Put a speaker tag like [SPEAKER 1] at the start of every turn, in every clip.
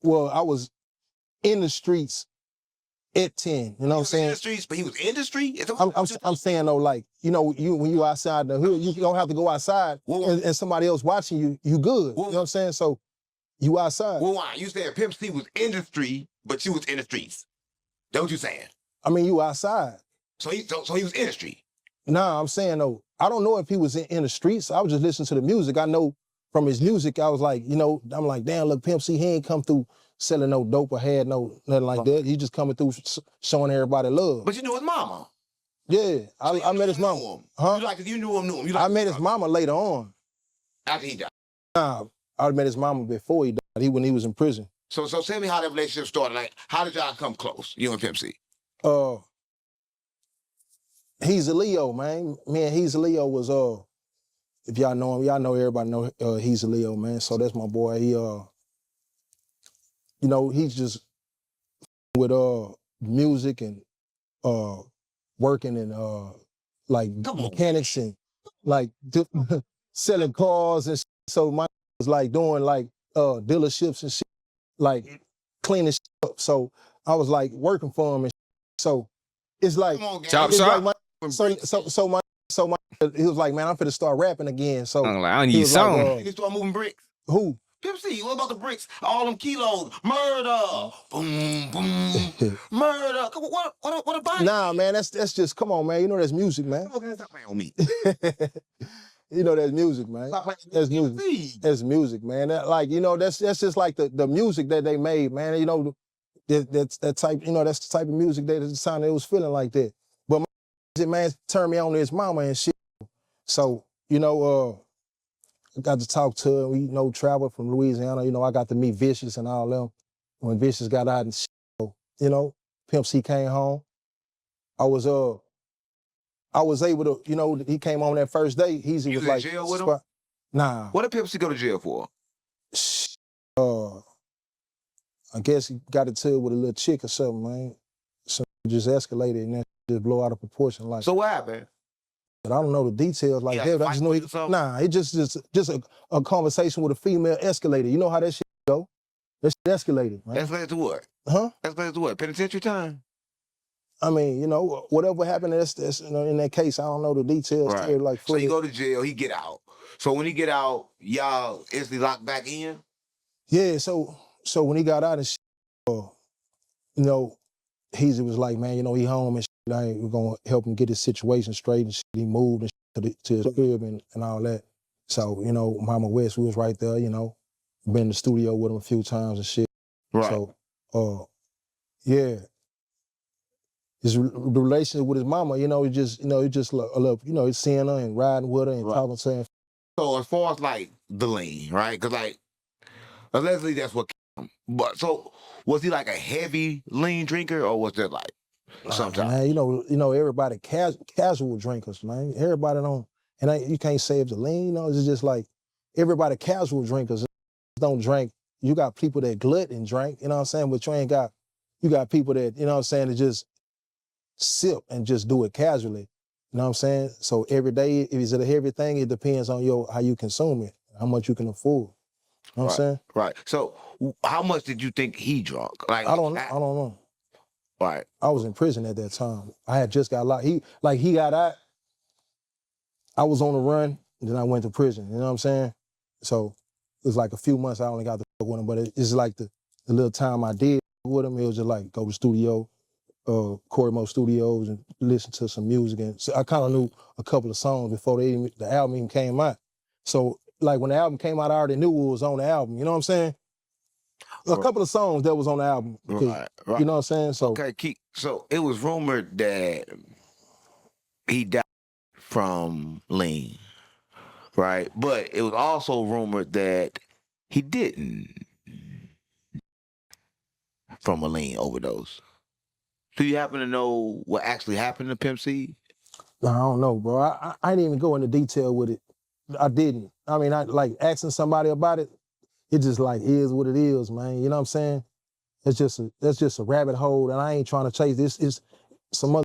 [SPEAKER 1] well, I was in the streets at 10. You know what I'm saying?
[SPEAKER 2] In the streets, but he was in the street.
[SPEAKER 1] I'm saying though, like, you know, when you outside the hood, you don't have to go outside and somebody else watching you, you good. You know what I'm saying? So you outside.
[SPEAKER 2] Well, why? You said Pimp C was in the street, but you was in the streets. That's what you saying?
[SPEAKER 1] I mean, you outside.
[SPEAKER 2] So he was in the street.
[SPEAKER 1] Nah, I'm saying though, I don't know if he was in the streets. I was just listening to the music. I know from his music, I was like, you know, I'm like, damn, look, Pimp C, he ain't come through selling no dope or had nothing like that. He just coming through showing everybody love.
[SPEAKER 2] But you knew his mama.
[SPEAKER 1] Yeah, so I met his mama. Huh?
[SPEAKER 2] You knew him.
[SPEAKER 1] I met his mama later on.
[SPEAKER 2] After he died.
[SPEAKER 1] Nah, I met his mama before he died. When he was in prison.
[SPEAKER 2] So tell me how that relationship started. Like, how did y'all come close, you and Pimp C?
[SPEAKER 1] He's a Leo, man. Me and He's a Leo was if y'all know him, y'all know everybody know He's a Leo, man. So that's my boy. He you know, he's just with music and working and like mechanics and like selling cars and shit. So my was like doing like dealerships and shit, like cleaning shit up. So I was like working for him and shit. So it's like
[SPEAKER 3] chop.
[SPEAKER 1] So my he was like, man, I'm finna start rapping again. So
[SPEAKER 3] I'm like, I need something.
[SPEAKER 2] Like, he start moving bricks.
[SPEAKER 1] Who?
[SPEAKER 2] Pimp C, what about the bricks? All them kilos, murder, boom, boom, murder. What about it?
[SPEAKER 1] Nah, man, that's just, come on, man. You know that's music, man.
[SPEAKER 2] Okay, stop playing on me.
[SPEAKER 1] You know that's music, man. That's music. That's music, man. That, like, you know, that's just like the music that they made, man. You know, that type, you know, that's the type of music that the sound they was feeling like that. But my music, man, turned me on to his mama and shit. So, you know, I got to talk to him. We, you know, traveled from Louisiana. You know, I got to meet Vicious and all them. When Vicious got out and shit, you know, Pimp C came home. I was able to, you know, he came on that first day. He was like,
[SPEAKER 2] in jail with him?
[SPEAKER 1] Nah.
[SPEAKER 2] What did Pimp C go to jail for?
[SPEAKER 1] I guess he got into it with a little chick or something, man. So it just escalated and then just blow out of proportion. Like.
[SPEAKER 2] So what happened?
[SPEAKER 1] But I don't know the details like that. I just know it just a conversation with a female escalated. You know how that shit go? That shit escalated, man.
[SPEAKER 2] Escalated to what?
[SPEAKER 1] Huh?
[SPEAKER 2] Escalated to what? Penitentiary time?
[SPEAKER 1] I mean, you know, whatever happened, that's you know, in that case, I don't know the details.
[SPEAKER 2] Right.
[SPEAKER 1] Like,
[SPEAKER 2] so he go to jail, he get out. So when he get out, y'all instantly locked back in?
[SPEAKER 1] Yeah, so when he got out and shit, you know, he was like, man, you know, he home and shit. We're gonna help him get his situation straight and shit. He moved and shit to his crib and all that. So, you know, Mama West, we was right there, you know. Been in the studio with him a few times and shit.
[SPEAKER 2] Right.
[SPEAKER 1] So, yeah. The relationship with his mama, you know, it just love, you know, seeing her and riding with her and talking to her.
[SPEAKER 2] So as far as like the lean, right? Because like, allegedly that's what killed him. But so was he like a heavy lean drinker or was that like sometimes?
[SPEAKER 1] Man, you know, everybody casual drinkers, man. Everybody don't, and you can't say it's a lean, you know, it's just like everybody casual drinkers don't drink. You got people that glut and drink, you know what I'm saying? But you got people that, you know what I'm saying, that just sip and just do it casually. You know what I'm saying? So every day, if it's a heavy thing, it depends on how you consume it, how much you can afford. You know what I'm saying?
[SPEAKER 2] Right. So how much did you think he drunk? Like
[SPEAKER 1] I don't know.
[SPEAKER 2] Right.
[SPEAKER 1] I was in prison at that time. I had just got locked. He got out. I was on the run, and then I went to prison. You know what I'm saying? So it was like a few months I only got to fuck with him, but it's like the little time I did with him, it was just like go to the studio, Corey Mo Studios and listen to some music. And so I kind of knew a couple of songs before the album even came out. So like when the album came out, I already knew what was on the album. You know what I'm saying? A couple of songs that was on the album. Right. You know what I'm saying? So
[SPEAKER 2] okay, so it was rumored that he died from lean, right? But it was also rumored that he didn't from a lean overdose. Do you happen to know what actually happened to Pimp C?
[SPEAKER 1] No, I don't know, bro. I didn't even go into detail with it. I didn't. I mean, I like asking somebody about it. It just like is what it is, man. You know what I'm saying? That's just a rabbit hole, and I ain't trying to chase this. It's some other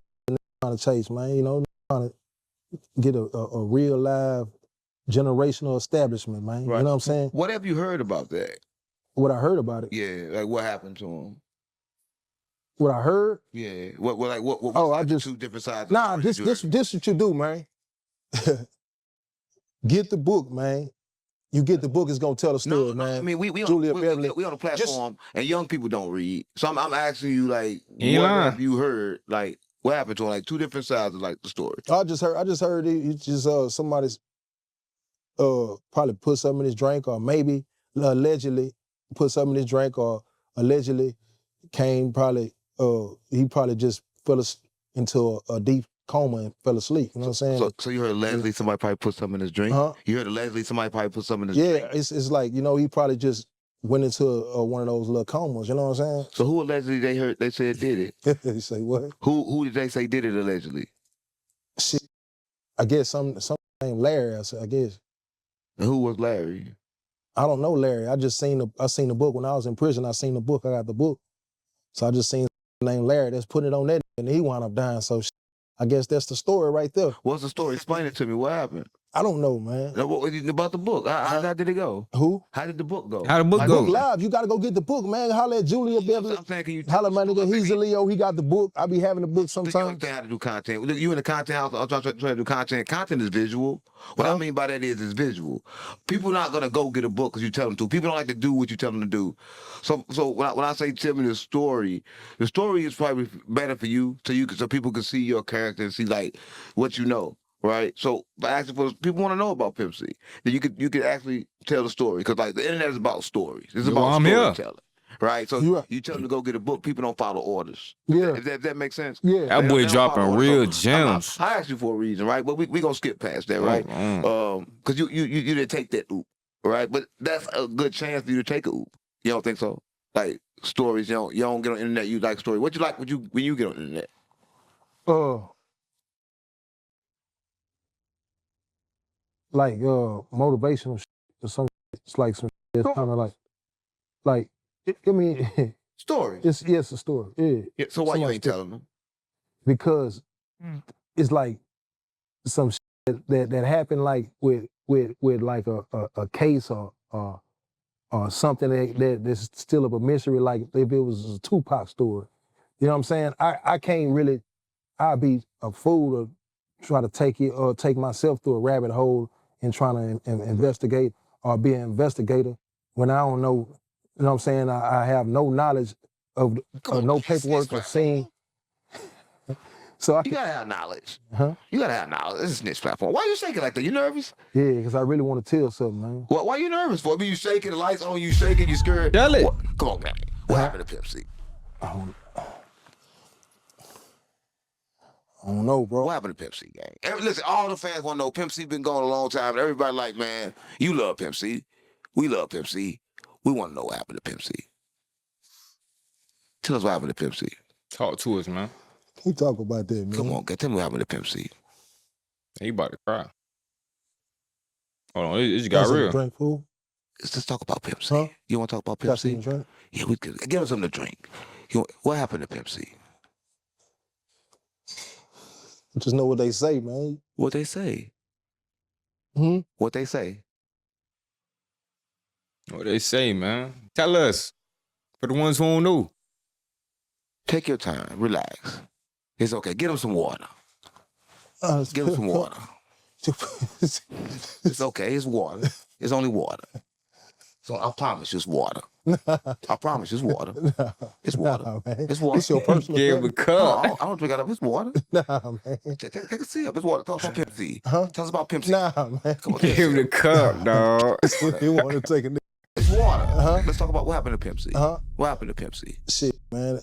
[SPEAKER 1] trying to chase, man. You know, trying to get a real live generational establishment, man. Right. You know what I'm saying?
[SPEAKER 2] What have you heard about that?
[SPEAKER 1] What I heard about it.
[SPEAKER 2] Yeah, like what happened to him?
[SPEAKER 1] What I heard?
[SPEAKER 2] Yeah. What
[SPEAKER 1] Oh, I just
[SPEAKER 2] two different sides.
[SPEAKER 1] Nah, this what you do, man. Get the book, man. You get the book, it's gonna tell the story, man.
[SPEAKER 2] I mean, we
[SPEAKER 1] Julia
[SPEAKER 2] on
[SPEAKER 1] Beverly.
[SPEAKER 2] we on a platform, and young people don't read. So I'm asking you, like,
[SPEAKER 3] He
[SPEAKER 2] what
[SPEAKER 3] lying.
[SPEAKER 2] have you heard? Like, what happened to him? Like two different sides of like the story.
[SPEAKER 1] I just heard it just somebody's probably put something in his drink, or maybe allegedly put something in his drink, or allegedly came he probably just fell into a deep coma and fell asleep. You know what I'm saying?
[SPEAKER 2] So you heard allegedly somebody probably put something in his drink?
[SPEAKER 1] Huh?
[SPEAKER 2] You heard allegedly somebody probably put something in his drink?
[SPEAKER 1] Yeah, it's like, you know, he probably just went into one of those little comas, you know what I'm saying?
[SPEAKER 2] So who allegedly they said did it?
[SPEAKER 1] You say what?
[SPEAKER 2] Who did they say did it allegedly?
[SPEAKER 1] Shit. I guess some named Larry, I guess.
[SPEAKER 2] And who was Larry?
[SPEAKER 1] I don't know Larry. I seen the book when I was in prison. I seen the book. I got the book. So I just seen named Larry that's putting it on that, and he wound up dying. So I guess that's the story right there.
[SPEAKER 2] What's the story? Explain it to me. What happened?
[SPEAKER 1] I don't know, man.
[SPEAKER 2] About the book. How did it go?
[SPEAKER 1] Who?
[SPEAKER 2] How did the book go?
[SPEAKER 3] How the book go?
[SPEAKER 1] Book live. You got to go get the book, man. Holla at Julia Beverly.
[SPEAKER 2] I'm saying, can you
[SPEAKER 1] Holla, my nigga. He's a Leo. He got the book. I be having the book
[SPEAKER 2] You
[SPEAKER 1] sometimes.
[SPEAKER 2] understand how to do content. Look, you in the content house, I'm trying to do content. Content is visual. What I mean by that is it's visual. People not going to go get a book because you tell them to. People don't like to do what you tell them to do. So when I say tell me the story is probably better for you so people can see your character and see like what you know. Right, so by asking for people want to know about Pimp C, then you could actually tell the story because like the internet is about stories. It's about storytelling, right? So you tell them to go get a book. People don't follow orders.
[SPEAKER 1] Yeah,
[SPEAKER 2] If that makes sense.
[SPEAKER 1] Yeah,
[SPEAKER 3] That boy dropping real gems.
[SPEAKER 2] I asked you for a reason, right? But we gonna skip past that, right? Because you didn't take that oop, right? But that's a good chance for you to take a oop. You don't think so? Like stories, you don't get on the internet. You like stories. What you like when you get on the internet?
[SPEAKER 1] Like motivational shit or some shit. It's like some shit that's kind of like I mean
[SPEAKER 2] Stories.
[SPEAKER 1] it's a story. Yeah.
[SPEAKER 2] So why you ain't telling them?
[SPEAKER 1] Because it's like some shit that happened like with like a case or something that's still of a mystery, like if it was a Tupac story. You know what I'm saying? I can't really, I'd be a fool to try to take myself through a rabbit hole and trying to investigate or be an investigator when I don't know, you know what I'm saying? I have no knowledge of no paperwork or scene. So
[SPEAKER 2] you gotta have knowledge.
[SPEAKER 1] Huh?
[SPEAKER 2] You gotta have knowledge. This is Nick's platform. Why you shaking like that? You nervous?
[SPEAKER 1] Yeah, because I really want to tell something, man.
[SPEAKER 2] Why you nervous for? I mean, you shaking, the lights on, you shaking, you scared.
[SPEAKER 3] Tell it.
[SPEAKER 2] Come on, man. What happened to Pimp C?
[SPEAKER 1] I don't know, bro.
[SPEAKER 2] What happened to Pimp C, gang? Listen, all the fans want to know. Pimp C been going a long time. And everybody like, man, you love Pimp C. We love Pimp C. We want to know what happened to Pimp C. Tell us what happened to Pimp C.
[SPEAKER 3] Talk to us, man.
[SPEAKER 1] He talk about that, man.
[SPEAKER 2] Come on, tell me what happened to Pimp C.
[SPEAKER 3] He about to cry. Hold on, it just got real.
[SPEAKER 1] Drink, fool.
[SPEAKER 2] Let's just talk about Pimp C.
[SPEAKER 1] Huh?
[SPEAKER 2] You want to talk about Pimp C?
[SPEAKER 1] Drink?
[SPEAKER 2] Yeah, we could. Give us something to drink. What happened to Pimp C?
[SPEAKER 1] Just know what they say, man.
[SPEAKER 2] What they say? What they say?
[SPEAKER 3] What they say, man. Tell us. For the ones who don't know.
[SPEAKER 2] Take your time. Relax. It's okay. Get him some water. Give him some water. It's okay. It's water. It's only water. So I promise you it's water. I promise you it's water. It's water.
[SPEAKER 1] Nah, man.
[SPEAKER 2] It's water.
[SPEAKER 1] It's your personal
[SPEAKER 3] Give a cup.
[SPEAKER 2] No, I don't drink out of it. It's water.
[SPEAKER 1] Nah, man.
[SPEAKER 2] Take a sip. It's water. Tell us about Pimp C.
[SPEAKER 1] Huh?
[SPEAKER 2] Tell us about Pimp C.
[SPEAKER 1] Nah, man.
[SPEAKER 2] Come on,
[SPEAKER 3] Give the cup, dog.
[SPEAKER 1] You want to take a nigga.
[SPEAKER 2] It's water. Let's talk about what happened to Pimp C. What happened to Pimp C?
[SPEAKER 1] Shit, man.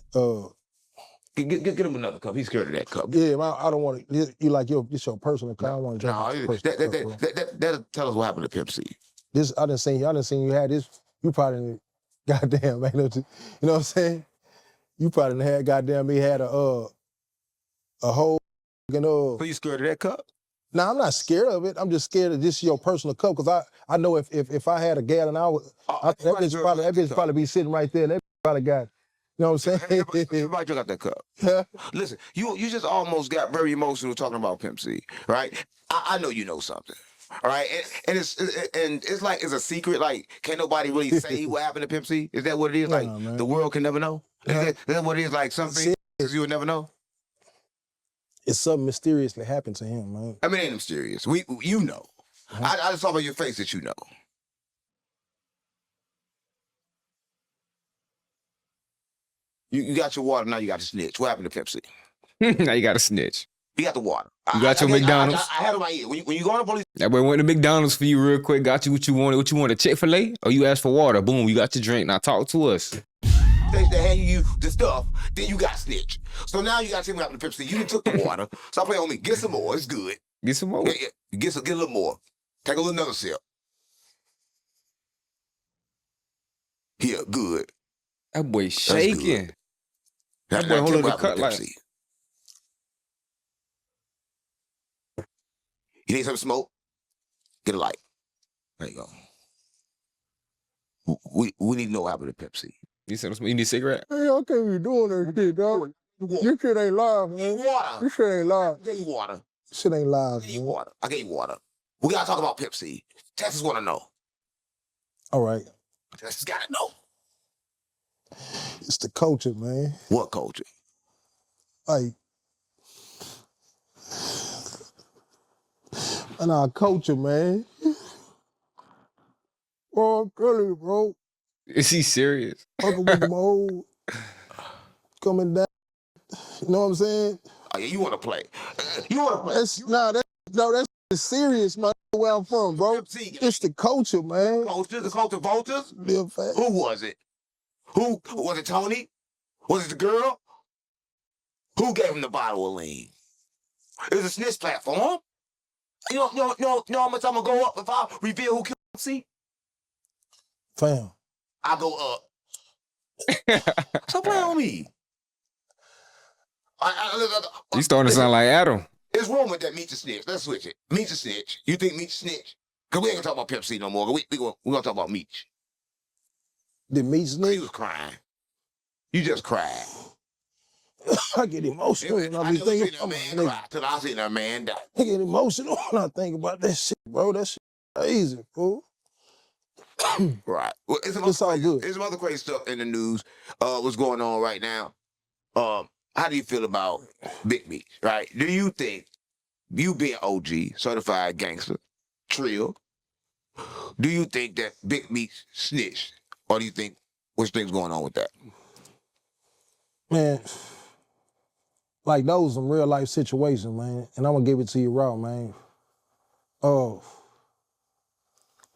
[SPEAKER 2] Get him another cup. He's scared of that cup.
[SPEAKER 1] Yeah, man, I don't want to. You like it's your personal cup. I don't want to drink.
[SPEAKER 2] That'll tell us what happened to Pimp C.
[SPEAKER 1] This I didn't see you had this. You probably, goddamn, man. You know what I'm saying? You probably had goddamn me had a whole,
[SPEAKER 2] So you scared of that cup?
[SPEAKER 1] Nah, I'm not scared of it. I'm just scared of this your personal cup because I know if I had a gallon, that bitch probably be sitting right there. That probably got. You know what I'm saying?
[SPEAKER 2] Everybody drink out that cup. Listen, you just almost got very emotional talking about Pimp C, right? I know you know something. All right, and it's like it's a secret. Like, can't nobody really say what happened to Pimp C. Is that what it is? Like,
[SPEAKER 1] man.
[SPEAKER 2] the world can never know. Is that what it is? Like something you would never know.
[SPEAKER 1] It's something mysteriously happened to him, man.
[SPEAKER 2] I mean, it ain't mysterious. You know. I just saw by your face that you know. You got your water, now you got to snitch. What happened to Pimp C?
[SPEAKER 3] Now you got to snitch.
[SPEAKER 2] You got the water.
[SPEAKER 3] You got your McDonald's.
[SPEAKER 2] I had it right here. When you go on the police.
[SPEAKER 3] That boy went to McDonald's for you real quick. Got you what you wanted. What you wanted? Chick-fil-A? Or you asked for water? Boom, you got your drink. Now talk to us.
[SPEAKER 2] They hand you the stuff, then you got snitch. So now you got to tell me what happened to Pimp C. You took the water. Stop playing on me. Get some more. It's good.
[SPEAKER 3] Get some more.
[SPEAKER 2] Yeah. Get a little more. Take a little another sip. Here, good.
[SPEAKER 3] That boy shaking. That
[SPEAKER 2] Now
[SPEAKER 3] boy holding the
[SPEAKER 2] tell me
[SPEAKER 3] cut
[SPEAKER 2] what happened to Pimp
[SPEAKER 3] like.
[SPEAKER 2] C. You need some smoke? Get a light. There you go. We need to know what happened to Pimp C.
[SPEAKER 3] You said you need a cigarette?
[SPEAKER 1] Hey, I can't be doing that shit, dog. This shit ain't live, man.
[SPEAKER 2] Water.
[SPEAKER 1] This shit ain't live.
[SPEAKER 2] I gave you water.
[SPEAKER 1] Shit ain't live,
[SPEAKER 2] I gave you
[SPEAKER 1] man.
[SPEAKER 2] water. I gave you water. We gotta talk about Pimp C. Texas wanna know.
[SPEAKER 1] All right.
[SPEAKER 2] Texas gotta know.
[SPEAKER 1] It's the culture, man.
[SPEAKER 2] What culture?
[SPEAKER 1] Like, and our culture, man. Bro, I'm telling you, bro.
[SPEAKER 3] Is he serious?
[SPEAKER 1] Fucking with them old coming down. You know what I'm saying?
[SPEAKER 2] Oh yeah, you wanna play. You wanna play.
[SPEAKER 1] That's serious, man. Where I'm from, bro.
[SPEAKER 2] Pimp C.
[SPEAKER 1] It's the culture, man.
[SPEAKER 2] Culture, the culture vultures?
[SPEAKER 1] Live fast.
[SPEAKER 2] Who was it? Who was it? Tony? Was it the girl? Who gave him the bottle of lean? It was a snitch platform. You know how much I'm gonna go up if I reveal who killed C?
[SPEAKER 1] Fam.
[SPEAKER 2] I go up. Stop playing on me.
[SPEAKER 3] You starting to sound like Adam.
[SPEAKER 2] It's rumored that Meech a snitch. Let's switch it. Meech a snitch. You think Meech a snitch? Cause we ain't gonna talk about Pimp C no more. We gonna talk about Meech.
[SPEAKER 1] Did Meech
[SPEAKER 2] He
[SPEAKER 1] snitch?
[SPEAKER 2] was crying. You just cried.
[SPEAKER 1] I get emotional when I be thinking about my nigga.
[SPEAKER 2] Till I seen that man die.
[SPEAKER 1] I get emotional when I think about that shit, bro. That shit crazy, fool.
[SPEAKER 2] Right. Well,
[SPEAKER 1] It's all good.
[SPEAKER 2] There's some other crazy stuff in the news. What's going on right now? How do you feel about Big Meech, right? Do you think, you being OG, certified gangster, Trill, do you think that Big Meech snitched? Or do you think, what's things going on with that?
[SPEAKER 1] Man, like those some real life situations, man. And I'm gonna give it to you raw, man.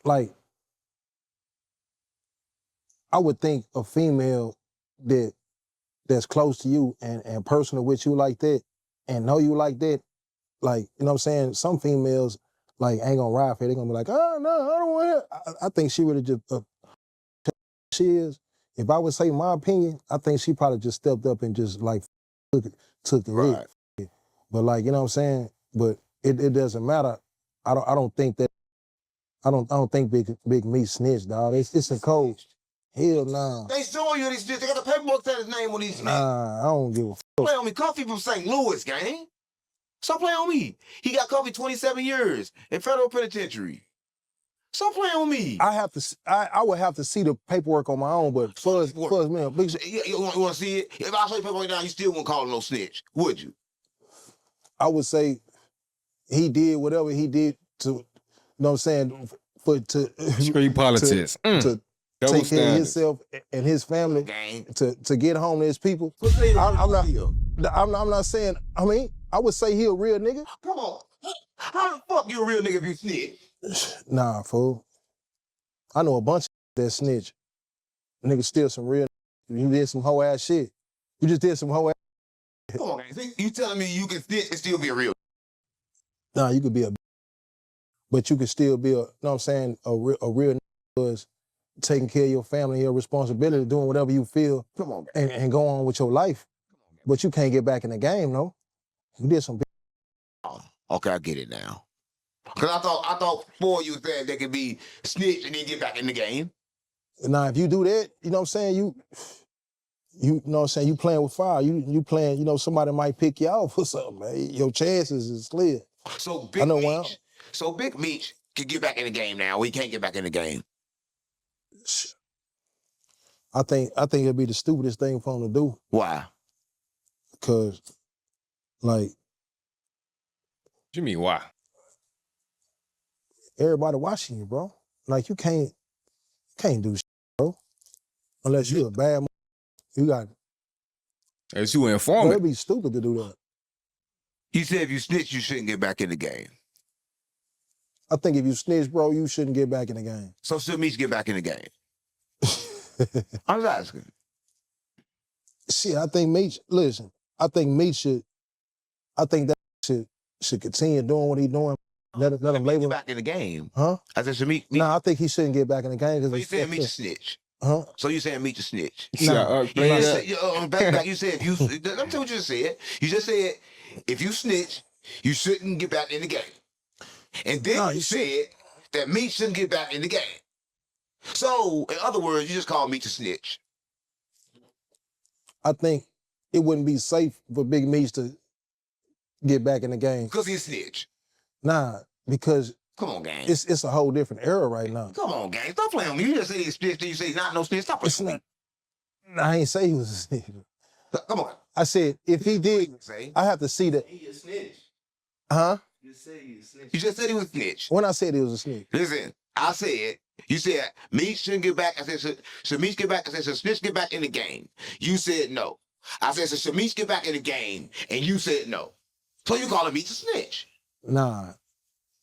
[SPEAKER 1] Like, I would think a female that's close to you and personal with you like that and know you like that, like, you know what I'm saying? Some females, like, ain't gonna ride for it. They're gonna be like, oh, no, I don't want it. I think she would have just, she is. If I would say my opinion, I think she probably just stepped up and just, like, took the hit. But, like, you know what I'm saying? But it doesn't matter. I don't think that, I don't think Big Meech snitched, dog. It's a code. Hell nah.
[SPEAKER 2] They showing you these snitch. They got the paperwork that his name on these snitch.
[SPEAKER 1] Nah, I don't give a fuck.
[SPEAKER 2] Play on me. Coffee from St. Louis, gang. Stop playing on me. He got coffee 27 years in federal penitentiary. Stop playing on me.
[SPEAKER 1] I would have to see the paperwork on my own, but Fuzz, man, big shit.
[SPEAKER 2] You want to see it? If I show you paperwork down, you still won't call him no snitch, would you?
[SPEAKER 1] I would say he did whatever he did to, you know what I'm saying,
[SPEAKER 3] Street politics.
[SPEAKER 1] To take care of himself and his family, to get home to his people. I'm not saying, I mean, I would say he a real nigga.
[SPEAKER 2] Come on. How the fuck you a real nigga if you snitch?
[SPEAKER 1] Nah, fool. I know a bunch of that snitch. Niggas steal some real, you did some hoe ass shit. You just did some hoe ass.
[SPEAKER 2] Come on, gang. You telling me you can snitch and still be a real?
[SPEAKER 1] Nah, you could be a, but you could still be a, you know what I'm saying, a real nigga was taking care of your family, your responsibility, doing whatever you feel,
[SPEAKER 2] come on,
[SPEAKER 1] and go on with your life. But you can't get back in the game, no. You did some.
[SPEAKER 2] Oh, okay, I get it now. Cause I thought before you said they could be snitch and then get back in the game.
[SPEAKER 1] Now, if you do that, you know what I'm saying, you know what I'm saying, you playing with fire. You playing, you know, somebody might pick you out for something, man. Your chances is clear.
[SPEAKER 2] So Big Meech can get back in the game now, or he can't get back in the game?
[SPEAKER 1] I think it'd be the stupidest thing for him to do.
[SPEAKER 2] Why?
[SPEAKER 1] Because, like,
[SPEAKER 3] What you mean, why?
[SPEAKER 1] everybody watching you, bro. Like, you can't do shit, bro. Unless you're a bad you got
[SPEAKER 3] As you
[SPEAKER 1] bro,
[SPEAKER 3] informant.
[SPEAKER 1] it'd be stupid to do that.
[SPEAKER 2] He said if you snitch, you shouldn't get back in the game.
[SPEAKER 1] I think if you snitch, bro, you shouldn't get back in the game.
[SPEAKER 2] So should Meech get back in the game? I was asking.
[SPEAKER 1] Shit, I think Meech, listen, I think that should continue doing what he's doing. Let him
[SPEAKER 2] Get
[SPEAKER 1] label.
[SPEAKER 2] back in the game.
[SPEAKER 1] Huh?
[SPEAKER 2] I said, should Meech?
[SPEAKER 1] Nah, I think he shouldn't get back in the game.
[SPEAKER 2] So you saying Meech a snitch?
[SPEAKER 1] Huh?
[SPEAKER 2] So you saying Meech a snitch?
[SPEAKER 1] Nah.
[SPEAKER 3] Yeah,
[SPEAKER 2] You said, back, you said if you, let me tell you what you just said. You just said if you snitch, you shouldn't get back in the game. And then
[SPEAKER 1] Nah,
[SPEAKER 2] you said that Meech shouldn't get back in the game. So, in other words, you just call Meech a snitch.
[SPEAKER 1] I think it wouldn't be safe for Big Meech to get back in the game.
[SPEAKER 2] Because he's a snitch.
[SPEAKER 1] Nah, because
[SPEAKER 2] Come on, gang.
[SPEAKER 1] it's a whole different era right now.
[SPEAKER 2] Come on, gang. Stop playing with me. You just say he's a snitch, then you say he's not no snitch. Stop
[SPEAKER 1] It's
[SPEAKER 2] playing with
[SPEAKER 1] not.
[SPEAKER 2] me.
[SPEAKER 1] Nah, I ain't say he was a snitch.
[SPEAKER 2] Come on.
[SPEAKER 1] I said if he did,
[SPEAKER 2] Say.
[SPEAKER 1] I have to see that.
[SPEAKER 4] He a snitch.
[SPEAKER 1] Huh?
[SPEAKER 4] You say he a snitch.
[SPEAKER 2] You just said he was a snitch.
[SPEAKER 1] When I said he was a snitch.
[SPEAKER 2] Listen, I said, you said Meech shouldn't get back. I said, should Meech get back? I said, should snitch get back in the game? You said no. I said, should Meech get back in the game? And you said no. So you calling Meech a snitch.
[SPEAKER 1] Nah,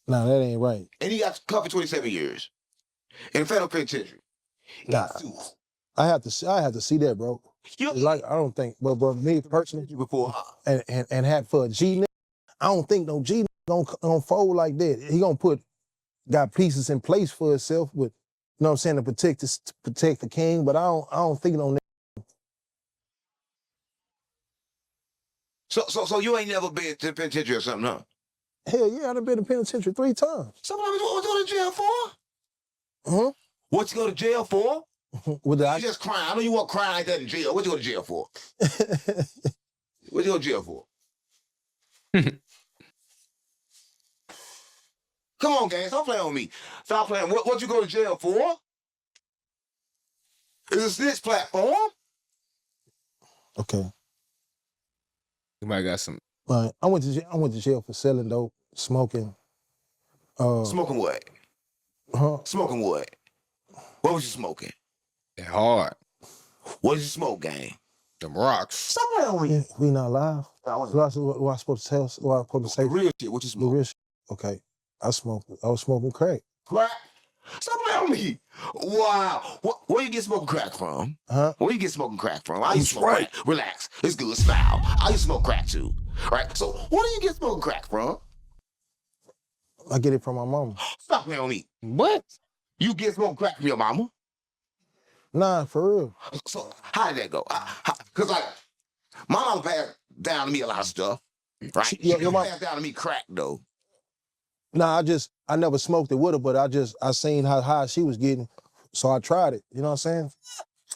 [SPEAKER 1] that ain't right.
[SPEAKER 2] And he got covered 27 years in federal penitentiary.
[SPEAKER 1] Nah, I have to see that, bro.
[SPEAKER 2] You
[SPEAKER 1] Like I don't think, but me personally,
[SPEAKER 2] before, huh?
[SPEAKER 1] and had for a G nigga, I don't think no G nigga gonna fold like that. He gonna got pieces in place for himself with, you know what I'm saying, to protect the king. But I don't think no nigga.
[SPEAKER 2] So you ain't never been to the penitentiary or something, huh?
[SPEAKER 1] Hell yeah, I done been in penitentiary 3 times.
[SPEAKER 2] Somebody what you go to jail for?
[SPEAKER 1] Huh?
[SPEAKER 2] What you go to jail for?
[SPEAKER 1] With the
[SPEAKER 2] You just crying. I know you want crying like that in jail. What you go to jail for? What you go to jail for? Come on, gang. Stop playing with me. Stop playing. What you go to jail for? It's a snitch platform.
[SPEAKER 1] Okay.
[SPEAKER 3] You might got some.
[SPEAKER 1] I went to jail for selling dope, smoking.
[SPEAKER 2] Smoking what?
[SPEAKER 1] Huh?
[SPEAKER 2] Smoking what? What was you smoking?
[SPEAKER 3] That hard.
[SPEAKER 2] What did you smoke, gang?
[SPEAKER 3] Them rocks.
[SPEAKER 2] Stop playing with me.
[SPEAKER 1] We not live. What I supposed to tell? What I supposed to say?
[SPEAKER 2] Real shit. What you
[SPEAKER 1] The
[SPEAKER 2] smoke?
[SPEAKER 1] real shit. Okay. I was smoking crack.
[SPEAKER 2] Crack. Stop playing with me. Wow. Where you get smoking crack from?
[SPEAKER 1] Huh?
[SPEAKER 2] Where you get smoking crack from? I used to
[SPEAKER 1] That's
[SPEAKER 2] smoke
[SPEAKER 1] right.
[SPEAKER 2] crack. Relax. It's good. Smile. I used to smoke crack too. Right? So where do you get smoking crack from?
[SPEAKER 1] I get it from my mama.
[SPEAKER 2] Stop playing with me.
[SPEAKER 3] What?
[SPEAKER 2] You get smoking crack from your mama?
[SPEAKER 1] Nah, for real.
[SPEAKER 2] So how did that go? Because like, my mama passed down to me a lot of stuff. Right? She
[SPEAKER 1] Your mom-
[SPEAKER 2] passed down to me crack though.
[SPEAKER 1] Nah, I never smoked it with her, but I seen how high she was getting, so I tried it. You know what I'm saying?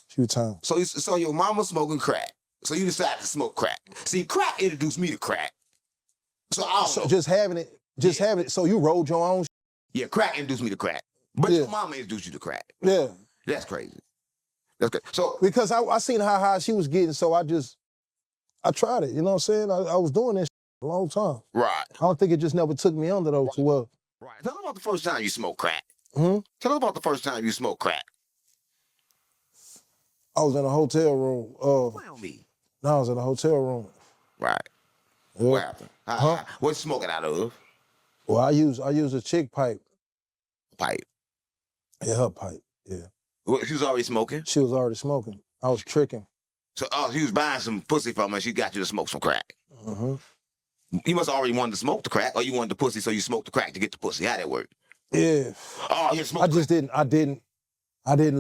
[SPEAKER 1] Few times.
[SPEAKER 2] So your mama smoking crack. So you decided to smoke crack. See, crack introduced me to crack. So I don't know.
[SPEAKER 1] Just having it. So you rolled your own.
[SPEAKER 2] Yeah, crack introduced me to crack. But
[SPEAKER 1] Yeah.
[SPEAKER 2] your mama introduced you to crack.
[SPEAKER 1] Yeah,
[SPEAKER 2] That's crazy. That's good. So
[SPEAKER 1] because I seen how high she was getting, so I tried it. You know what I'm saying? I was doing this a long time.
[SPEAKER 2] right.
[SPEAKER 1] I don't think it just never took me under though. So well,
[SPEAKER 2] Right. Tell them about the first time you smoked crack.
[SPEAKER 1] hmm?
[SPEAKER 2] Tell them about the first time you smoked crack.
[SPEAKER 1] I was in a hotel room.
[SPEAKER 2] Tell me.
[SPEAKER 1] No, I was in a hotel room.
[SPEAKER 2] Right.
[SPEAKER 1] Yeah.
[SPEAKER 2] What happened?
[SPEAKER 1] Huh?
[SPEAKER 2] What you smoking out of?
[SPEAKER 1] Well, I use a chick pipe.
[SPEAKER 2] Pipe.
[SPEAKER 1] Yeah, her pipe. Yeah,
[SPEAKER 2] What, she was already smoking?
[SPEAKER 1] she was already smoking. I was tricking.
[SPEAKER 2] So she was buying some pussy from her. She got you to smoke some crack.
[SPEAKER 1] Mm-hmm.
[SPEAKER 2] You must already wanted to smoke the crack, or you wanted the pussy, so you smoked the crack to get the pussy. How'd that work?
[SPEAKER 1] Yeah.
[SPEAKER 2] Oh, you smoked
[SPEAKER 1] I just didn't. I didn't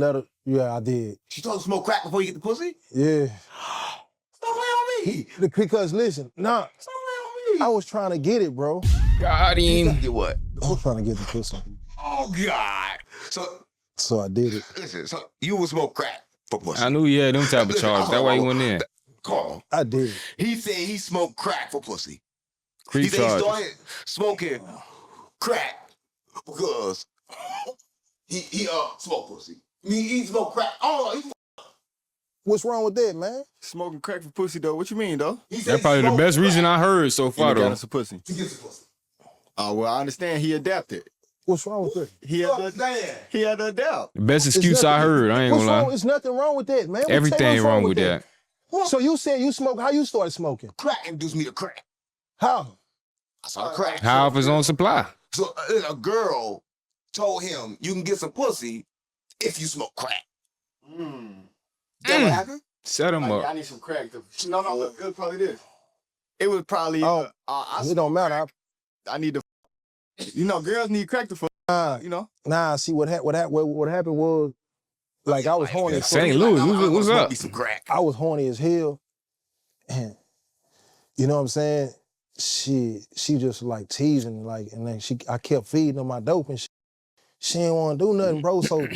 [SPEAKER 1] let her. Yeah, I did.
[SPEAKER 2] She told you to smoke crack before you get the pussy?
[SPEAKER 1] Yeah.
[SPEAKER 2] Stop playing on me.
[SPEAKER 1] Because listen, nah,
[SPEAKER 2] Stop playing on me.
[SPEAKER 1] I was trying to get it, bro.
[SPEAKER 3] Got him.
[SPEAKER 2] Get what?
[SPEAKER 1] I was trying to get the pussy.
[SPEAKER 2] Oh, God.
[SPEAKER 1] So I did it.
[SPEAKER 2] Listen, so you would smoke crack for pussy.
[SPEAKER 3] I knew you had them type of charges. That's why you went in.
[SPEAKER 2] Carl,
[SPEAKER 1] I did it.
[SPEAKER 2] he said he smoked crack for pussy. He
[SPEAKER 3] Creep
[SPEAKER 2] said he
[SPEAKER 3] charges.
[SPEAKER 2] started smoking crack because he smoke pussy. I mean, he smoke crack. Oh,
[SPEAKER 1] What's wrong with that, man?
[SPEAKER 4] Smoking crack for pussy though. What you mean though?
[SPEAKER 3] That's probably the best reason I heard so far,
[SPEAKER 4] Got
[SPEAKER 3] though.
[SPEAKER 4] us some pussy.
[SPEAKER 2] To get some pussy.
[SPEAKER 4] Oh well, I understand he adapted.
[SPEAKER 1] What's wrong with that?
[SPEAKER 4] He had to adapt.
[SPEAKER 3] The best excuse I heard. I ain't
[SPEAKER 1] What's
[SPEAKER 3] gonna
[SPEAKER 1] wrong?
[SPEAKER 3] lie.
[SPEAKER 1] There's nothing wrong with that, man.
[SPEAKER 3] Everything wrong with that.
[SPEAKER 1] So you said you smoke. How you started smoking?
[SPEAKER 2] Crack induced me to crack.
[SPEAKER 1] How?
[SPEAKER 2] I started crack.
[SPEAKER 3] How if it's on supply?
[SPEAKER 2] So a girl told him, you can get some pussy if you smoke crack. That what happened?
[SPEAKER 3] Set him
[SPEAKER 4] I
[SPEAKER 3] up.
[SPEAKER 4] need some crack. No, it was probably this. It was probably.
[SPEAKER 1] It don't matter.
[SPEAKER 4] I need to. You know, girls need crack to fuck. You know.
[SPEAKER 1] Nah, see what happened was, like I was horny. as fuck.
[SPEAKER 3] St. Louis, what's up?
[SPEAKER 2] Some crack.
[SPEAKER 1] I was horny as hell, and you know what I'm saying. She just like teasing, like, and then I kept feeding her my dope, and she didn't want to do nothing, bro. So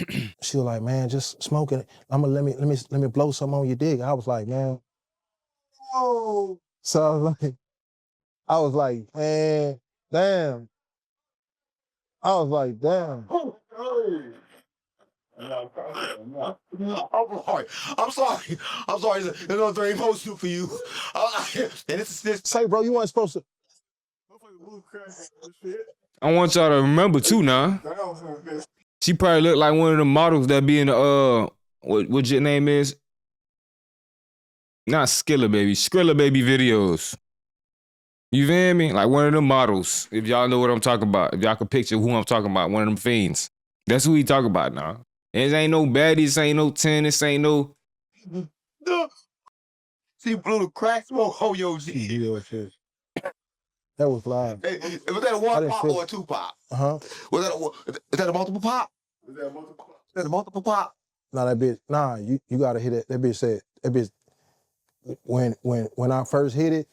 [SPEAKER 1] she was like, man, just smoke it. Let me blow some on your dick. I was like, man, oh. So I was like, man, damn. I was like, damn.
[SPEAKER 2] I'm sorry. There's no very emotional for you. And this.
[SPEAKER 1] Say, bro, you weren't supposed to.
[SPEAKER 3] I want y'all to remember too, now. She probably look like one of the models that be in the what your name is? Not Skrilla Baby videos. You feel me? Like one of them models. If y'all know what I'm talking about, if y'all can picture who I'm talking about, one of them fiends. That's who he talking about now. This ain't no baddies, ain't no tennis, ain't no.
[SPEAKER 2] See, blew the crack smoke. Oh, yo, G.
[SPEAKER 1] Yeah, shit. That was live.
[SPEAKER 2] Hey, was that a one pop or a two pop? Is that a multiple pop? Is that a multiple pop?
[SPEAKER 1] Nah, that bitch. Nah, you gotta hit it. That bitch said. That bitch. When I first hit it,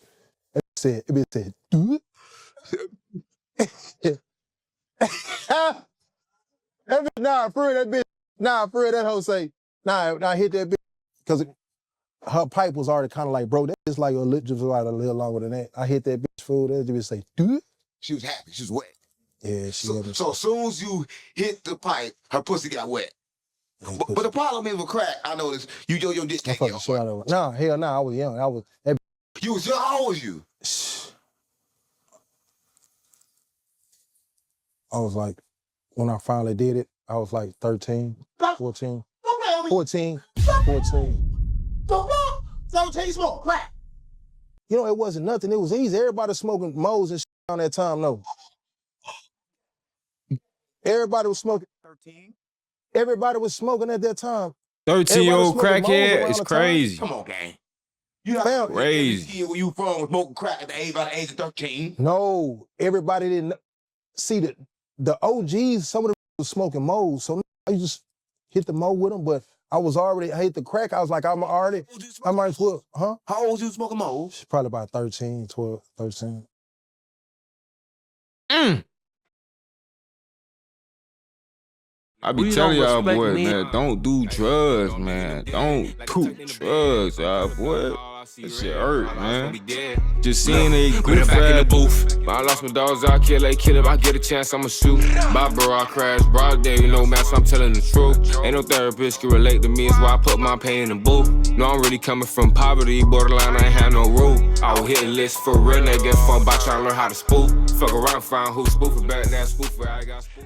[SPEAKER 1] that bitch said. That bitch, nah, for real, that bitch. Nah, for real, that hoe say. Nah, I hit that bitch because her pipe was already kind of like, bro, that's like a little longer than that. I hit that bitch food. That bitch say.
[SPEAKER 2] She was happy. She was wet.
[SPEAKER 1] Yeah, she.
[SPEAKER 2] So as soon as you hit the pipe, her pussy got wet. But the problem is with crack, I noticed your dick can't get hard.
[SPEAKER 1] Nah, hell nah, I was young.
[SPEAKER 2] You was young? How old was you?
[SPEAKER 1] I was like, when I finally did it, I was like 13, 14. 14.
[SPEAKER 2] 17 smoke crack.
[SPEAKER 1] You know, it wasn't nothing. It was easy. Everybody smoking Mo's and shit around that time, no. Everybody was smoking.
[SPEAKER 2] 13?
[SPEAKER 1] Everybody was smoking at that time.
[SPEAKER 3] 13-year-old crackhead is crazy.
[SPEAKER 2] Come on, gang. You not
[SPEAKER 3] crazy.
[SPEAKER 2] Where you from smoking crack at the age of 13?
[SPEAKER 1] No, everybody didn't. See, the OGs, some of them was smoking Mo's, so I just hit the Mo with them, but I hit the crack. I was like, I might as well, huh?
[SPEAKER 2] How old was you smoking Mo's?
[SPEAKER 1] Probably about 13, 12, 13.
[SPEAKER 3] I be telling y'all, boy, man, don't do drugs, man. Don't do drugs, y'all, boy. That shit hurt, man. Just seeing a good back in the booth. I lost my dogs, I kill if I get a chance, I'ma shoot. Bye, bro, I crash, broad day, you know, man, so I'm telling the truth. Ain't no therapist can relate to me, it's why I put my pain in the booth. No, I'm really coming from poverty, borderline, I ain't have no rule. I will hit a list for real, they get fucked by trying to learn how to spoof. Fuck around, find who spoofing back, that spoofer, I got spoof.